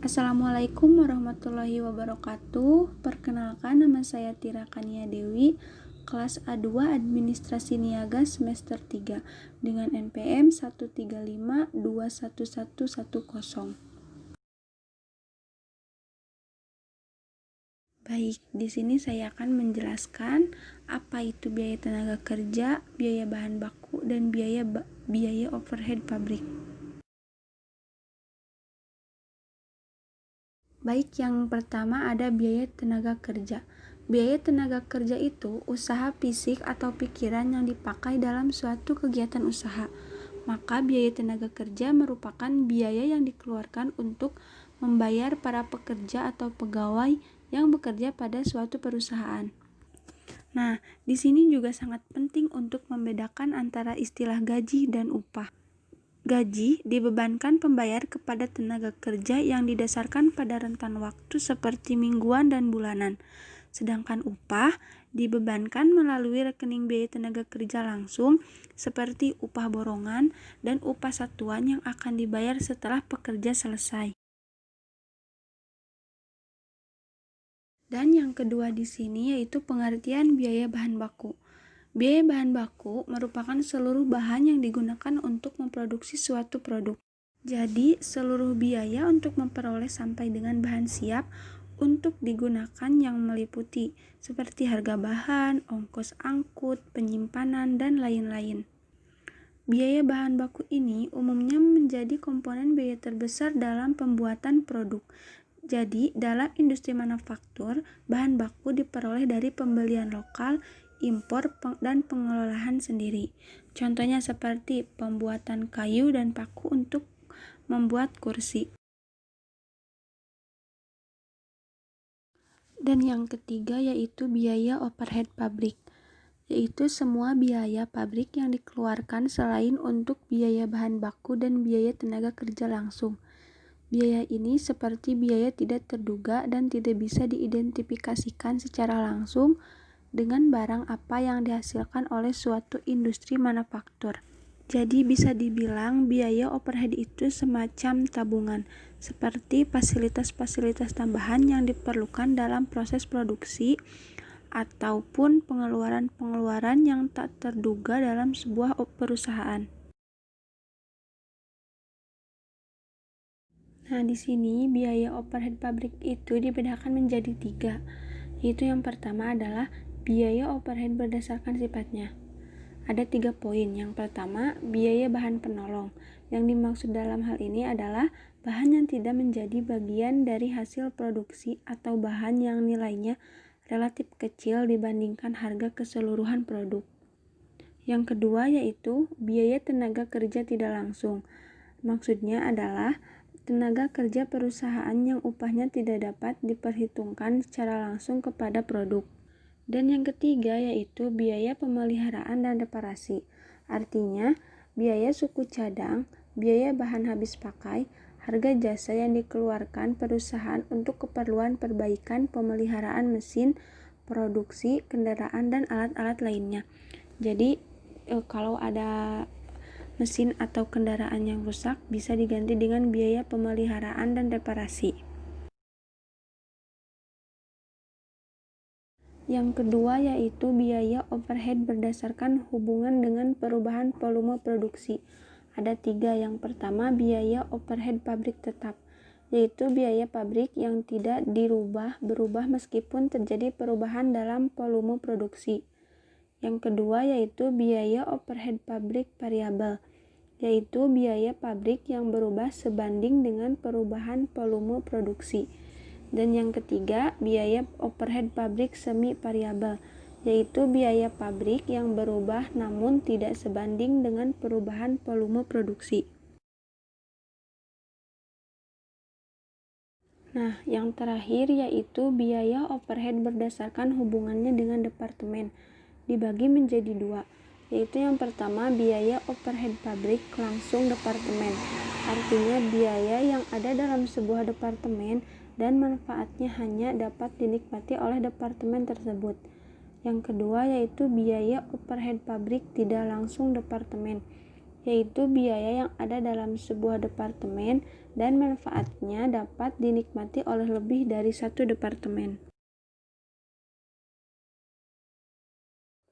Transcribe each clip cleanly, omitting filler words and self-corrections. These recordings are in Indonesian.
Assalamualaikum warahmatullahi wabarakatuh. Perkenalkan, nama saya Tira Kania Dewi, kelas A2 Administrasi Niaga semester 3 dengan NPM 135211110. Baik, di sini saya akan menjelaskan apa itu biaya tenaga kerja, biaya bahan baku, dan biaya overhead pabrik. Baik, yang pertama ada biaya tenaga kerja. Biaya tenaga kerja itu usaha fisik atau pikiran yang dipakai dalam suatu kegiatan usaha. Maka biaya tenaga kerja merupakan biaya yang dikeluarkan untuk membayar para pekerja atau pegawai yang bekerja pada suatu perusahaan. Nah, di sini juga sangat penting untuk membedakan antara istilah gaji dan upah. Gaji dibebankan pembayar kepada tenaga kerja yang didasarkan pada rentan waktu seperti mingguan dan bulanan. Sedangkan upah dibebankan melalui rekening biaya tenaga kerja langsung seperti upah borongan dan upah satuan yang akan dibayar setelah pekerja selesai. Dan yang kedua di sini yaitu pengertian biaya bahan baku. Biaya bahan baku merupakan seluruh bahan yang digunakan untuk memproduksi suatu produk. Jadi, seluruh biaya untuk memperoleh sampai dengan bahan siap untuk digunakan yang meliputi seperti harga bahan, ongkos angkut, penyimpanan, dan lain-lain. Biaya bahan baku ini umumnya menjadi komponen biaya terbesar dalam pembuatan produk. Jadi, dalam industri manufaktur, bahan baku diperoleh dari pembelian lokal, impor, dan pengelolaan sendiri. Contohnya seperti pembuatan kayu dan paku untuk membuat kursi. Dan yang ketiga yaitu biaya overhead pabrik, yaitu semua biaya pabrik yang dikeluarkan selain untuk biaya bahan baku dan biaya tenaga kerja langsung. Biaya ini seperti biaya tidak terduga dan tidak bisa diidentifikasikan secara langsung dengan barang apa yang dihasilkan oleh suatu industri manufaktur. Jadi bisa dibilang biaya overhead itu semacam tabungan, seperti fasilitas-fasilitas tambahan yang diperlukan dalam proses produksi ataupun pengeluaran-pengeluaran yang tak terduga dalam sebuah perusahaan. Nah, di sini biaya overhead pabrik itu dibedakan menjadi 3, yaitu yang pertama adalah biaya overhead berdasarkan sifatnya. Ada 3 poin. Yang pertama, biaya bahan penolong. Yang dimaksud dalam hal ini adalah bahan yang tidak menjadi bagian dari hasil produksi atau bahan yang nilainya relatif kecil dibandingkan harga keseluruhan produk. Yang kedua yaitu biaya tenaga kerja tidak langsung. Maksudnya adalah tenaga kerja perusahaan yang upahnya tidak dapat diperhitungkan secara langsung kepada produk. Dan yang ketiga yaitu biaya pemeliharaan dan reparasi. Artinya, biaya suku cadang, biaya bahan habis pakai, harga jasa yang dikeluarkan perusahaan untuk keperluan perbaikan pemeliharaan mesin, produksi, kendaraan, dan alat-alat lainnya. Jadi, kalau ada mesin atau kendaraan yang rusak bisa diganti dengan biaya pemeliharaan dan reparasi. Yang kedua yaitu biaya overhead berdasarkan hubungan dengan perubahan volume produksi. Ada 3. Yang pertama biaya overhead pabrik tetap, yaitu biaya pabrik yang tidak berubah meskipun terjadi perubahan dalam volume produksi. Yang kedua yaitu biaya overhead pabrik variabel, yaitu biaya pabrik yang berubah sebanding dengan perubahan volume produksi. Dan yang ketiga, biaya overhead pabrik semi variabel, yaitu biaya pabrik yang berubah namun tidak sebanding dengan perubahan volume produksi. Nah, yang terakhir yaitu biaya overhead berdasarkan hubungannya dengan departemen, dibagi menjadi 2, yaitu yang pertama biaya overhead pabrik langsung departemen, artinya biaya yang ada dalam sebuah departemen dan manfaatnya hanya dapat dinikmati oleh departemen tersebut. Yang kedua yaitu biaya overhead pabrik tidak langsung departemen, yaitu biaya yang ada dalam sebuah departemen dan manfaatnya dapat dinikmati oleh lebih dari satu departemen.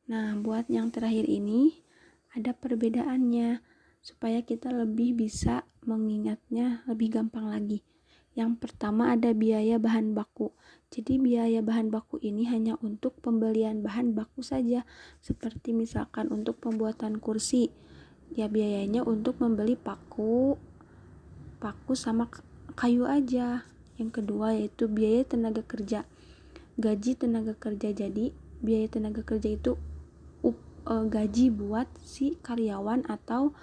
Nah, buat yang terakhir ini ada perbedaannya supaya kita lebih bisa mengingatnya lebih gampang lagi. Yang pertama ada biaya bahan baku. Jadi biaya bahan baku ini hanya untuk pembelian bahan baku saja, seperti misalkan untuk pembuatan kursi. Ya biayanya untuk membeli paku sama kayu aja. Yang kedua yaitu biaya tenaga kerja. Gaji tenaga kerja. Jadi biaya tenaga kerja itu gaji buat si karyawan atau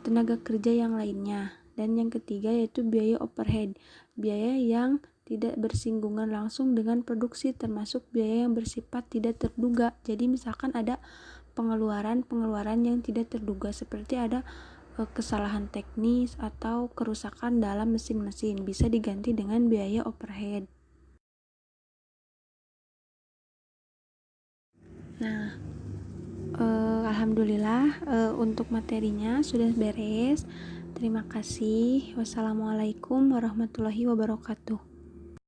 tenaga kerja yang lainnya. Dan yang ketiga yaitu biaya overhead, biaya yang tidak bersinggungan langsung dengan produksi, termasuk biaya yang bersifat tidak terduga. Jadi misalkan ada pengeluaran yang tidak terduga, seperti ada kesalahan teknis atau kerusakan dalam mesin-mesin, bisa diganti dengan biaya overhead. Nah, alhamdulillah untuk materinya sudah beres. Terima kasih. Wassalamualaikum warahmatullahi wabarakatuh.